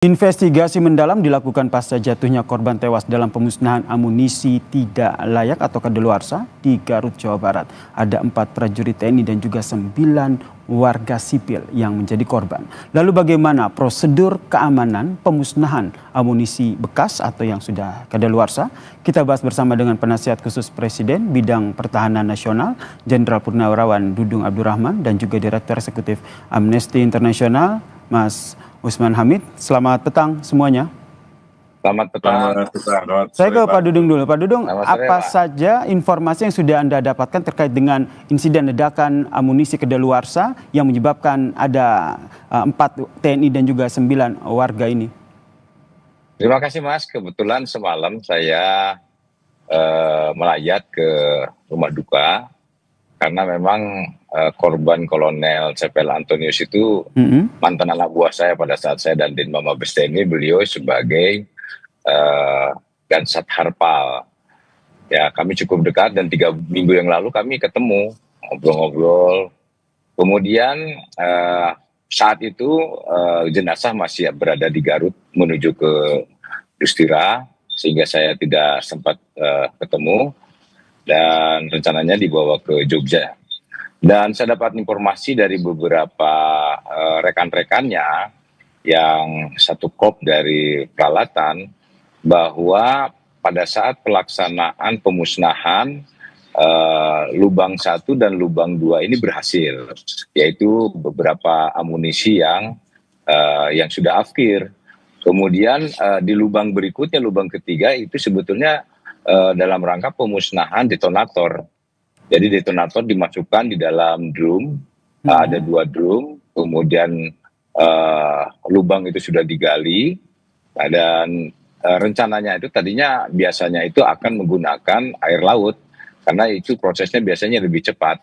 Investigasi mendalam dilakukan pasca jatuhnya korban tewas dalam pemusnahan amunisi tidak layak atau kadaluarsa di Garut, Jawa Barat. Ada 4 prajurit TNI dan juga 9 warga sipil yang menjadi korban. Lalu bagaimana prosedur keamanan pemusnahan amunisi bekas atau yang sudah kadaluarsa? Kita bahas bersama dengan Penasihat Khusus Presiden Bidang Pertahanan Nasional, Jenderal Purnawirawan Dudung Abdurrahman, dan juga Direktur Eksekutif Amnesty International, Mas Usman Hamid. Selamat petang semuanya. Selamat petang. Saya ke Pak Dudung dulu. Pak Dudung, apa Pak. saja informasi yang sudah Anda dapatkan terkait dengan insiden ledakan amunisi kadaluarsa yang menyebabkan ada 4 TNI dan juga 9 warga ini? Terima kasih Mas, kebetulan semalam saya melayat ke rumah duka karena memang korban Kolonel CPL Antonius itu mantan anak buah saya pada saat saya dan Dinma Mabes TNI, beliau sebagai Gansat Harpal. Ya, kami cukup dekat dan 3 minggu yang lalu kami ketemu, ngobrol-ngobrol. Kemudian saat itu jenazah masih berada di Garut menuju ke Dustira, sehingga saya tidak sempat ketemu dan rencananya dibawa ke Jogja. Dan saya dapat informasi dari beberapa rekan-rekannya yang satu kop dari peralatan bahwa pada saat pelaksanaan pemusnahan lubang 1 dan lubang 2 ini berhasil, yaitu beberapa amunisi yang sudah afkir. Kemudian di lubang berikutnya, lubang ketiga itu sebetulnya dalam rangka pemusnahan detonator. Jadi detonator dimasukkan di dalam drum, ada 2 drum, kemudian lubang itu sudah digali, dan rencananya itu tadinya biasanya itu akan menggunakan air laut, karena itu prosesnya biasanya lebih cepat.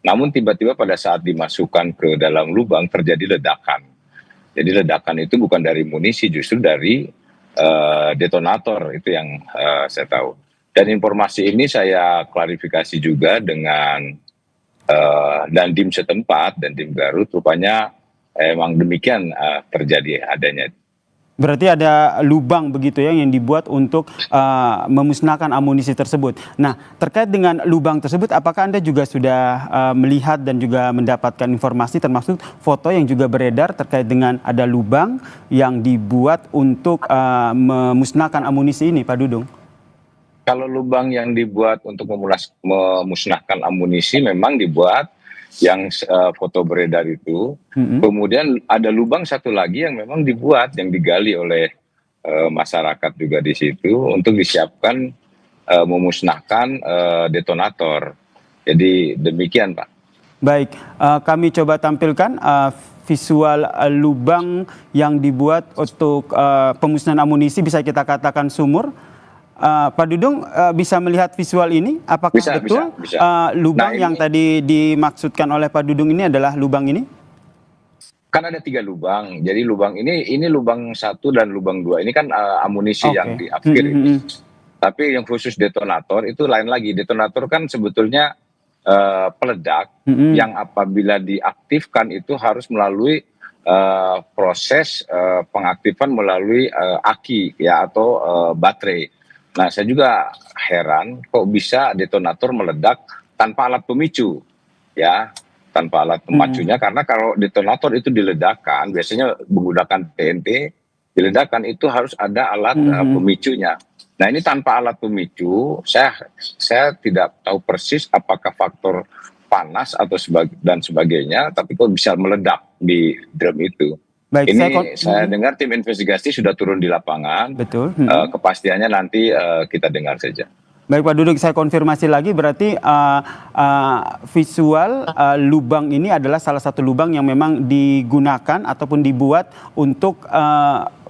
Namun tiba-tiba pada saat dimasukkan ke dalam lubang terjadi ledakan. Jadi ledakan itu bukan dari munisi, justru dari detonator, itu yang saya tahu. Dan informasi ini saya klarifikasi juga dengan Dandim setempat, Dandim Garut, rupanya emang demikian terjadi adanya. Berarti ada lubang begitu ya yang dibuat untuk memusnahkan amunisi tersebut. Nah, terkait dengan lubang tersebut, apakah Anda juga sudah melihat dan juga mendapatkan informasi termasuk foto yang juga beredar terkait dengan ada lubang yang dibuat untuk memusnahkan amunisi ini, Pak Dudung? Kalau lubang yang dibuat untuk memusnahkan amunisi memang dibuat yang foto beredar itu. Kemudian ada lubang satu lagi yang memang dibuat, yang digali oleh masyarakat juga di situ untuk disiapkan memusnahkan detonator. Jadi demikian, Pak. Baik, kami coba tampilkan visual lubang yang dibuat untuk pemusnahan amunisi, bisa kita katakan sumur. Pak Dudung bisa melihat visual ini? Apakah betul bisa. Lubang yang tadi dimaksudkan oleh Pak Dudung ini adalah lubang ini? Kan ada 3 lubang. Jadi lubang ini lubang 1 dan lubang 2. Ini kan amunisi yang diafkir. Tapi yang khusus detonator itu lain lagi. Detonator kan sebetulnya peledak yang apabila diaktifkan itu harus melalui proses pengaktifan melalui aki ya, atau baterai. Nah, saya juga heran kok bisa detonator meledak tanpa alat pemicu, ya, tanpa alat pemacunya. Karena kalau detonator itu diledakkan, biasanya menggunakan TNT, diledakkan itu harus ada alat pemicunya. Nah, ini tanpa alat pemicu, saya tidak tahu persis apakah faktor panas atau dan sebagainya, tapi kok bisa meledak di drum itu. Baik, ini saya dengar tim investigasi sudah turun di lapangan. Betul. Kepastiannya nanti kita dengar saja. Baik Pak Dudung, saya konfirmasi lagi, berarti visual lubang ini adalah salah satu lubang yang memang digunakan ataupun dibuat untuk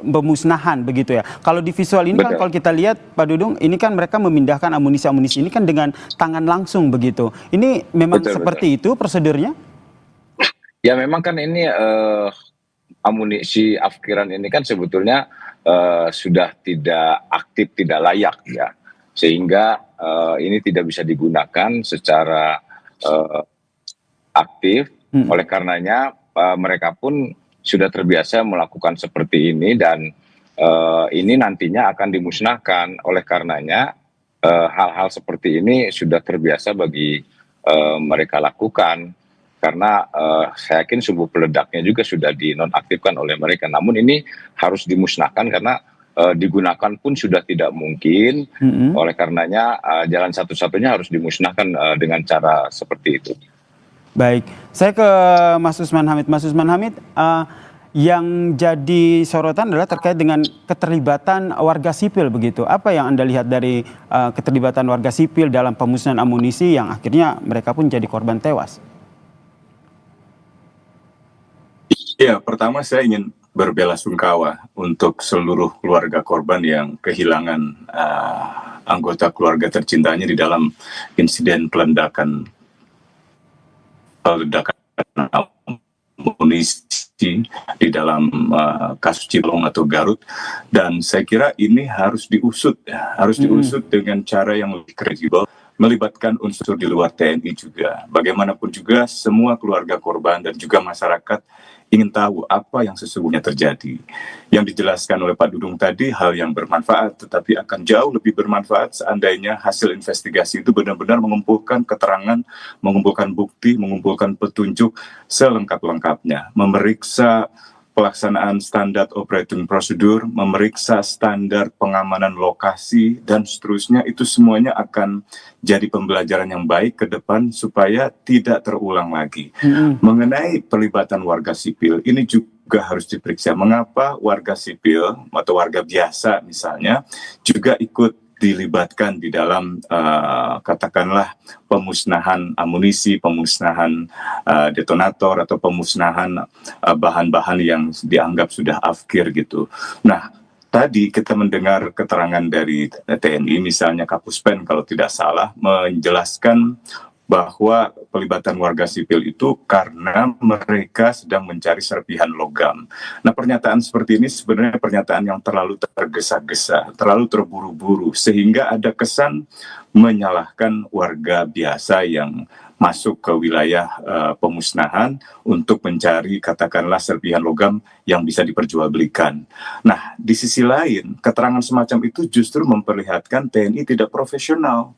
pemusnahan begitu ya. Kalau di visual ini kan kalau kita lihat Pak Dudung, ini kan mereka memindahkan amunisi-amunisi ini kan dengan tangan langsung begitu. Ini memang seperti itu prosedurnya? Ya memang kan ini amunisi afkiran ini kan sebetulnya sudah tidak aktif, tidak layak ya, sehingga ini tidak bisa digunakan secara aktif. Oleh karenanya mereka pun sudah terbiasa melakukan seperti ini dan ini nantinya akan dimusnahkan. Oleh karenanya hal-hal seperti ini sudah terbiasa bagi mereka lakukan karena saya yakin sumbu peledaknya juga sudah dinonaktifkan oleh mereka. Namun ini harus dimusnahkan karena digunakan pun sudah tidak mungkin. Oleh karenanya jalan satu-satunya harus dimusnahkan dengan cara seperti itu. Baik, saya ke Mas Usman Hamid. Mas Usman Hamid, yang jadi sorotan adalah terkait dengan keterlibatan warga sipil begitu. Apa yang Anda lihat dari keterlibatan warga sipil dalam pemusnahan amunisi yang akhirnya mereka pun jadi korban tewas? Ya, pertama saya ingin berbelasungkawa untuk seluruh keluarga korban yang kehilangan anggota keluarga tercintanya di dalam insiden peledakan amunisi di dalam kasus Cilong atau Garut, dan saya kira ini harus diusut dengan cara yang lebih kredibel, melibatkan unsur di luar TNI juga. Bagaimanapun juga semua keluarga korban dan juga masyarakat ingin tahu apa yang sesungguhnya terjadi. Yang dijelaskan oleh Pak Dudung tadi hal yang bermanfaat, tetapi akan jauh lebih bermanfaat seandainya hasil investigasi itu benar-benar mengumpulkan keterangan, mengumpulkan bukti, mengumpulkan petunjuk selengkap-lengkapnya, memeriksa pelaksanaan standar operating procedure, memeriksa standar pengamanan lokasi, dan seterusnya. Itu semuanya akan jadi pembelajaran yang baik ke depan supaya tidak terulang lagi. Mengenai pelibatan warga sipil, ini juga harus diperiksa. Mengapa warga sipil atau warga biasa misalnya juga ikut dilibatkan di dalam katakanlah pemusnahan amunisi, pemusnahan detonator atau pemusnahan bahan-bahan yang dianggap sudah afkir gitu. Nah, tadi kita mendengar keterangan dari TNI, misalnya Kapuspen kalau tidak salah, menjelaskan bahwa pelibatan warga sipil itu karena mereka sedang mencari serpihan logam. Nah, pernyataan seperti ini sebenarnya pernyataan yang terlalu tergesa-gesa, terlalu terburu-buru, sehingga ada kesan menyalahkan warga biasa yang masuk ke wilayah pemusnahan untuk mencari katakanlah serpihan logam yang bisa diperjualbelikan. Nah, di sisi lain, keterangan semacam itu justru memperlihatkan TNI tidak profesional,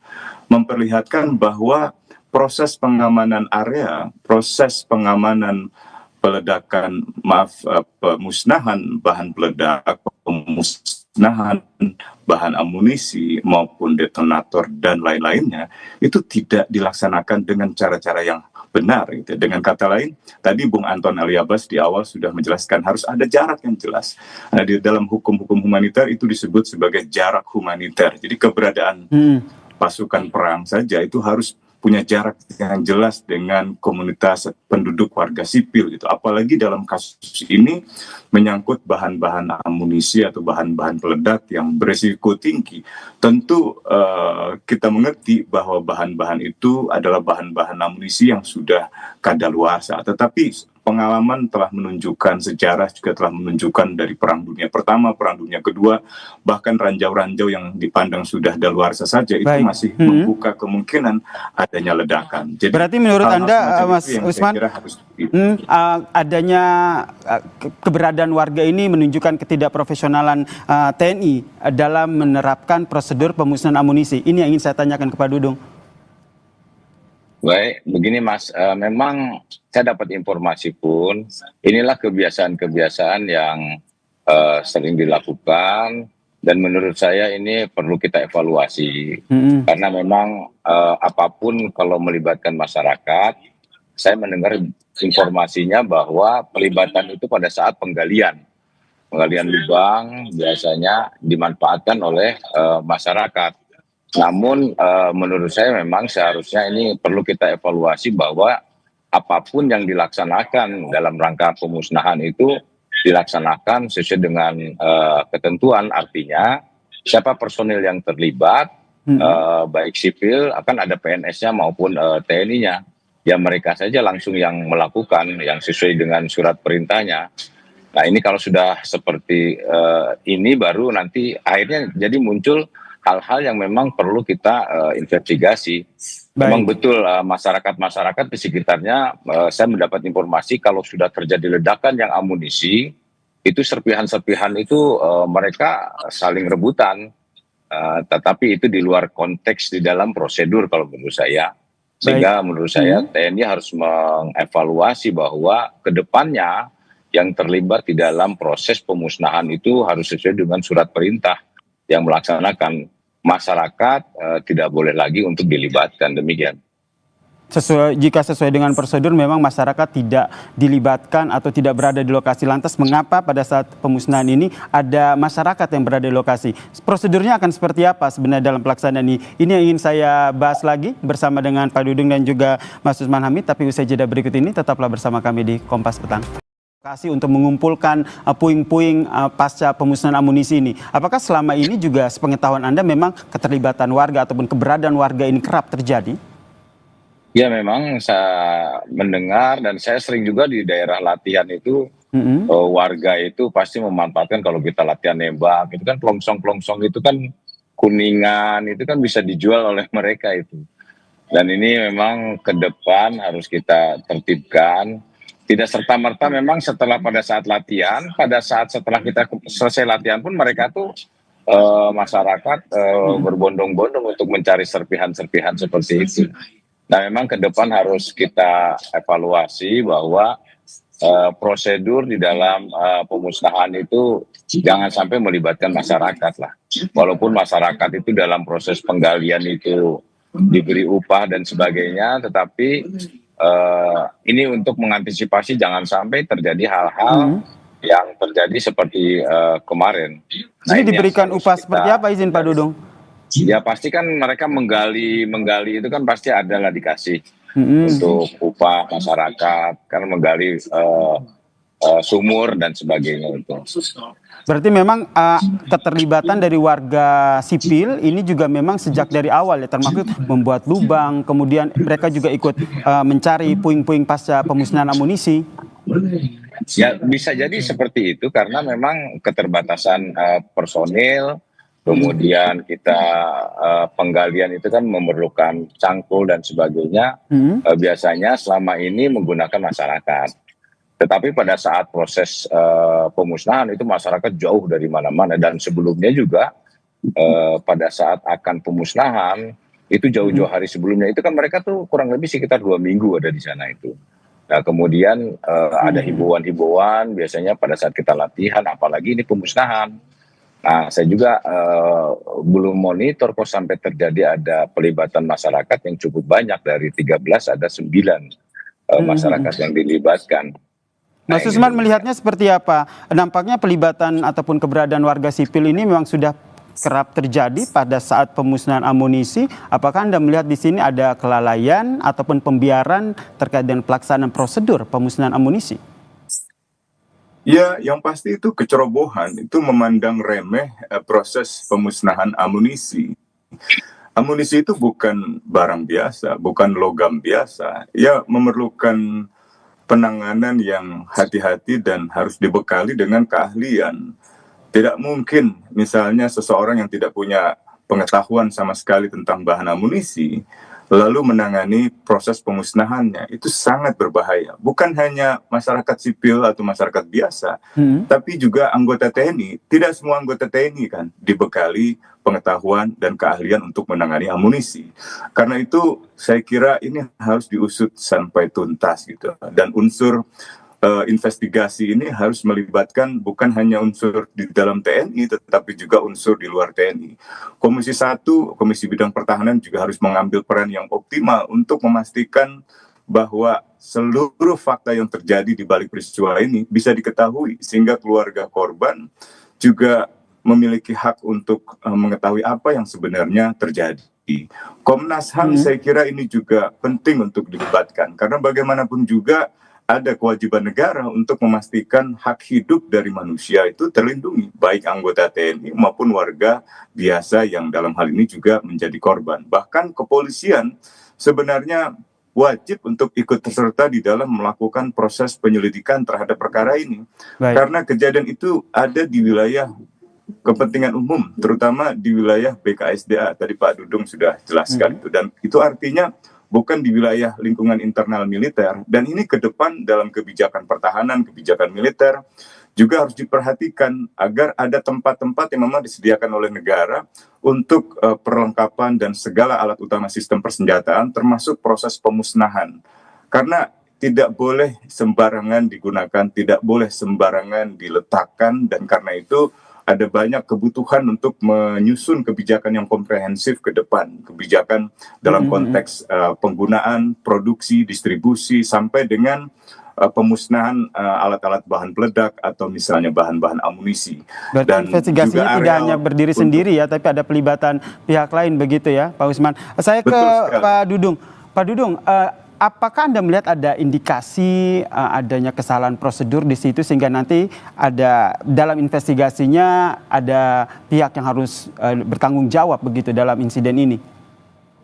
memperlihatkan bahwa proses pengamanan area, proses pengamanan pemusnahan bahan peledak, pemusnahan bahan amunisi maupun detonator dan lain-lainnya itu tidak dilaksanakan dengan cara-cara yang benar gitu. Dengan kata lain, tadi Bung Anton Aliabas di awal sudah menjelaskan harus ada jarak yang jelas. Nah, di dalam hukum-hukum humaniter itu disebut sebagai jarak humaniter. Jadi keberadaan pasukan perang saja itu harus punya jarak yang jelas dengan komunitas penduduk warga sipil gitu. Apalagi dalam kasus ini menyangkut bahan-bahan amunisi atau bahan-bahan peledak yang berisiko tinggi. Tentu kita mengerti bahwa bahan-bahan itu adalah bahan-bahan amunisi yang sudah kadaluarsa. Tetapi pengalaman telah menunjukkan, sejarah juga telah menunjukkan dari Perang Dunia Pertama, Perang Dunia Kedua, bahkan ranjau-ranjau yang dipandang sudah daluarsa saja itu masih membuka kemungkinan adanya ledakan. Jadi, berarti menurut Anda, Mas Usman, adanya keberadaan warga ini menunjukkan ketidakprofesionalan TNI dalam menerapkan prosedur pemusnahan amunisi. Ini yang ingin saya tanyakan kepada Dudung. Baik, begini Mas, memang saya dapat informasi pun, inilah kebiasaan-kebiasaan yang sering dilakukan, dan menurut saya ini perlu kita evaluasi. Karena memang apapun kalau melibatkan masyarakat, saya mendengar informasinya bahwa pelibatan itu pada saat penggalian lubang biasanya dimanfaatkan oleh masyarakat. Namun menurut saya memang seharusnya ini perlu kita evaluasi bahwa apapun yang dilaksanakan dalam rangka pemusnahan itu dilaksanakan sesuai dengan ketentuan. Artinya siapa personil yang terlibat, baik sipil akan ada PNS-nya maupun TNI-nya. Ya mereka saja langsung yang melakukan yang sesuai dengan surat perintahnya. Nah ini kalau sudah seperti ini baru nanti akhirnya jadi muncul hal-hal yang memang perlu kita investigasi. Memang betul masyarakat-masyarakat di sekitarnya, saya mendapat informasi kalau sudah terjadi ledakan yang amunisi, itu serpihan-serpihan itu mereka saling rebutan, tetapi itu di luar konteks di dalam prosedur kalau menurut saya. Sehingga menurut saya TNI harus mengevaluasi bahwa ke depannya yang terlibat di dalam proses pemusnahan itu harus sesuai dengan surat perintah yang melaksanakan. Masyarakat tidak boleh lagi untuk dilibatkan, demikian. Jika sesuai dengan prosedur memang masyarakat tidak dilibatkan atau tidak berada di lokasi. Lantas mengapa pada saat pemusnahan ini ada masyarakat yang berada di lokasi? Prosedurnya akan seperti apa sebenarnya dalam pelaksanaan ini? Ini yang ingin saya bahas lagi bersama dengan Pak Dudung dan juga Mas Usman Hamid. Tapi usai jeda berikut ini tetaplah bersama kami di Kompas Petang. Untuk mengumpulkan puing-puing pasca pemusnahan amunisi ini. Apakah selama ini juga sepengetahuan Anda memang keterlibatan warga ataupun keberadaan warga ini kerap terjadi? Ya memang saya mendengar dan saya sering juga di daerah latihan itu warga itu pasti memanfaatkan kalau kita latihan nembak itu kan plongsong-plongsong itu kan kuningan itu kan bisa dijual oleh mereka itu. Dan ini memang ke depan harus kita tertibkan. Tidak serta-merta memang pada saat latihan, setelah kita selesai latihan pun mereka tuh masyarakat berbondong-bondong untuk mencari serpihan-serpihan seperti itu. Nah memang ke depan harus kita evaluasi bahwa prosedur di dalam pemusnahan itu jangan sampai melibatkan masyarakat lah. Walaupun masyarakat itu dalam proses penggalian itu diberi upah dan sebagainya, tetapi ini untuk mengantisipasi jangan sampai terjadi hal-hal yang terjadi seperti kemarin. Ini diberikan upah seperti apa izin Pak Dudung? Ya pasti kan mereka menggali itu kan pasti adalah dikasih untuk upah masyarakat karena menggali sumur dan sebagainya itu. Berarti memang keterlibatan dari warga sipil ini juga memang sejak dari awal ya, termasuk membuat lubang, kemudian mereka juga ikut mencari puing-puing pasca pemusnahan amunisi. Ya bisa jadi seperti itu karena memang keterbatasan personil, kemudian kita penggalian itu kan memerlukan cangkul dan sebagainya, biasanya selama ini menggunakan masyarakat. Tetapi pada saat proses pemusnahan itu masyarakat jauh dari mana-mana dan sebelumnya juga pada saat akan pemusnahan itu jauh-jauh hari sebelumnya itu kan mereka tuh kurang lebih sekitar 2 minggu ada di sana itu. Nah kemudian ada himbauan biasanya pada saat kita latihan apalagi ini pemusnahan. Nah saya juga belum monitor kok sampai terjadi ada pelibatan masyarakat yang cukup banyak dari 13 ada 9 masyarakat yang dilibatkan. Mas Usman melihatnya seperti apa? Nampaknya pelibatan ataupun keberadaan warga sipil ini memang sudah kerap terjadi pada saat pemusnahan amunisi. Apakah Anda melihat di sini ada kelalaian ataupun pembiaran terkait dengan pelaksanaan prosedur pemusnahan amunisi? Ya, yang pasti itu kecerobohan, itu memandang remeh proses pemusnahan amunisi. Amunisi itu bukan barang biasa, bukan logam biasa. Ya, memerlukan penanganan yang hati-hati dan harus dibekali dengan keahlian. Tidak mungkin misalnya seseorang yang tidak punya pengetahuan sama sekali tentang bahan amunisi, lalu menangani proses pemusnahannya, itu sangat berbahaya. Bukan hanya masyarakat sipil atau masyarakat biasa, tapi juga anggota TNI. Tidak semua anggota TNI kan dibekali pengetahuan dan keahlian untuk menangani amunisi. Karena itu saya kira ini harus diusut sampai tuntas gitu. Dan unsur investigasi ini harus melibatkan bukan hanya unsur di dalam TNI, tetapi juga unsur di luar TNI. Komisi 1, Komisi Bidang Pertahanan juga harus mengambil peran yang optimal untuk memastikan bahwa seluruh fakta yang terjadi di balik peristiwa ini bisa diketahui, sehingga keluarga korban juga memiliki hak untuk mengetahui apa yang sebenarnya terjadi. Komnas HAM saya kira ini juga penting untuk dilibatkan, karena bagaimanapun juga ada kewajiban negara untuk memastikan hak hidup dari manusia itu terlindungi, baik anggota TNI maupun warga biasa yang dalam hal ini juga menjadi korban. Bahkan kepolisian sebenarnya wajib untuk ikut serta di dalam melakukan proses penyelidikan terhadap perkara ini. Karena kejadian itu ada di wilayah kepentingan umum, terutama di wilayah BKSDA. Tadi Pak Dudung sudah jelaskan itu, dan itu artinya bukan di wilayah lingkungan internal militer. Dan ini ke depan dalam kebijakan pertahanan, kebijakan militer juga harus diperhatikan agar ada tempat-tempat yang memang disediakan oleh negara untuk perlengkapan dan segala alat utama sistem persenjataan, termasuk proses pemusnahan. Karena tidak boleh sembarangan digunakan, tidak boleh sembarangan diletakkan, dan karena itu ada banyak kebutuhan untuk menyusun kebijakan yang komprehensif ke depan. Kebijakan dalam konteks penggunaan, produksi, distribusi, sampai dengan pemusnahan alat-alat bahan peledak atau misalnya bahan-bahan amunisi. Berarti Dan investigasinya tidak hanya berdiri sendiri ya, tapi ada pelibatan pihak lain begitu ya, Pak Usman. Saya ke Pak Dudung. Pak Dudung, apakah Anda melihat ada indikasi adanya kesalahan prosedur di situ sehingga nanti ada dalam investigasinya ada pihak yang harus bertanggung jawab begitu dalam insiden ini?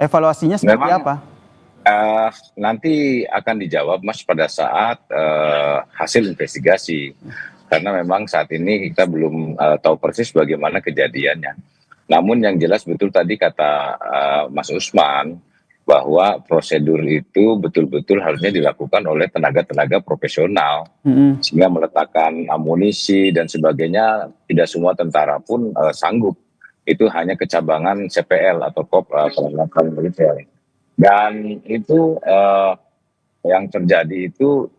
Evaluasinya seperti apa? Nanti akan dijawab Mas pada saat hasil investigasi. Karena memang saat ini kita belum tahu persis bagaimana kejadiannya. Namun yang jelas betul tadi kata Mas Usman, bahwa prosedur itu betul-betul harusnya dilakukan oleh tenaga-tenaga profesional, sehingga meletakkan amunisi dan sebagainya tidak semua tentara pun sanggup. Itu hanya kecabangan CPL atau Perlengkapan Militer. Dan itu yang terjadi itu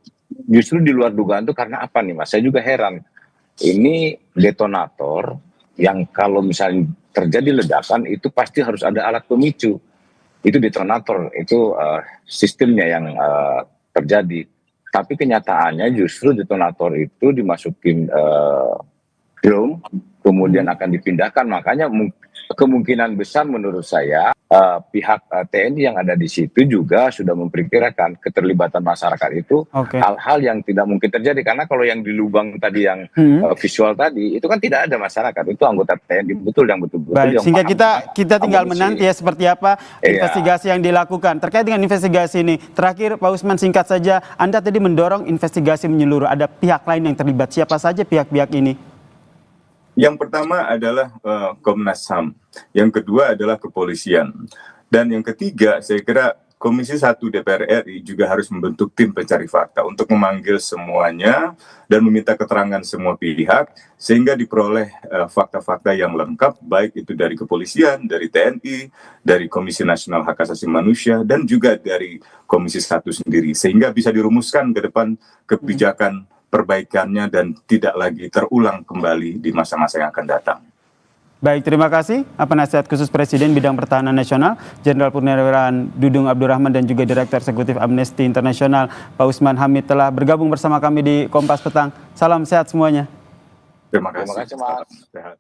justru di luar dugaan itu karena apa nih Mas? Saya juga heran. Ini detonator yang kalau misalnya terjadi ledakan itu pasti harus ada alat pemicu. Itu detonator, itu sistemnya yang terjadi. Tapi kenyataannya justru detonator itu dimasukin drum, kemudian akan dipindahkan. Makanya kemungkinan besar menurut saya pihak TNI yang ada di situ juga sudah memperkirakan keterlibatan masyarakat itu hal-hal yang tidak mungkin terjadi. Karena kalau yang di lubang tadi yang visual tadi itu kan tidak ada masyarakat, itu anggota TNI betul yang betul-betul. Baik, sehingga kita tinggal menanti ya seperti apa investigasi yang dilakukan. Terkait dengan investigasi ini, terakhir Pak Usman singkat saja, Anda tadi mendorong investigasi menyeluruh. Ada pihak lain yang terlibat, siapa saja pihak-pihak ini? Yang pertama adalah Komnas HAM, yang kedua adalah kepolisian, dan yang ketiga saya kira Komisi 1 DPR RI juga harus membentuk tim pencari fakta untuk memanggil semuanya dan meminta keterangan semua pihak sehingga diperoleh fakta-fakta yang lengkap, baik itu dari kepolisian, dari TNI, dari Komisi Nasional Hak Asasi Manusia, dan juga dari Komisi 1 sendiri, sehingga bisa dirumuskan ke depan kebijakan perbaikannya dan tidak lagi terulang kembali di masa-masa yang akan datang. Baik, terima kasih Penasihat Khusus Presiden Bidang Pertahanan Nasional, Jenderal Purnawirawan Dudung Abdurrahman, dan juga Direktur Eksekutif Amnesty International, Pak Usman Hamid, telah bergabung bersama kami di Kompas Petang. Salam sehat semuanya. Terima kasih. Mas. Sehat.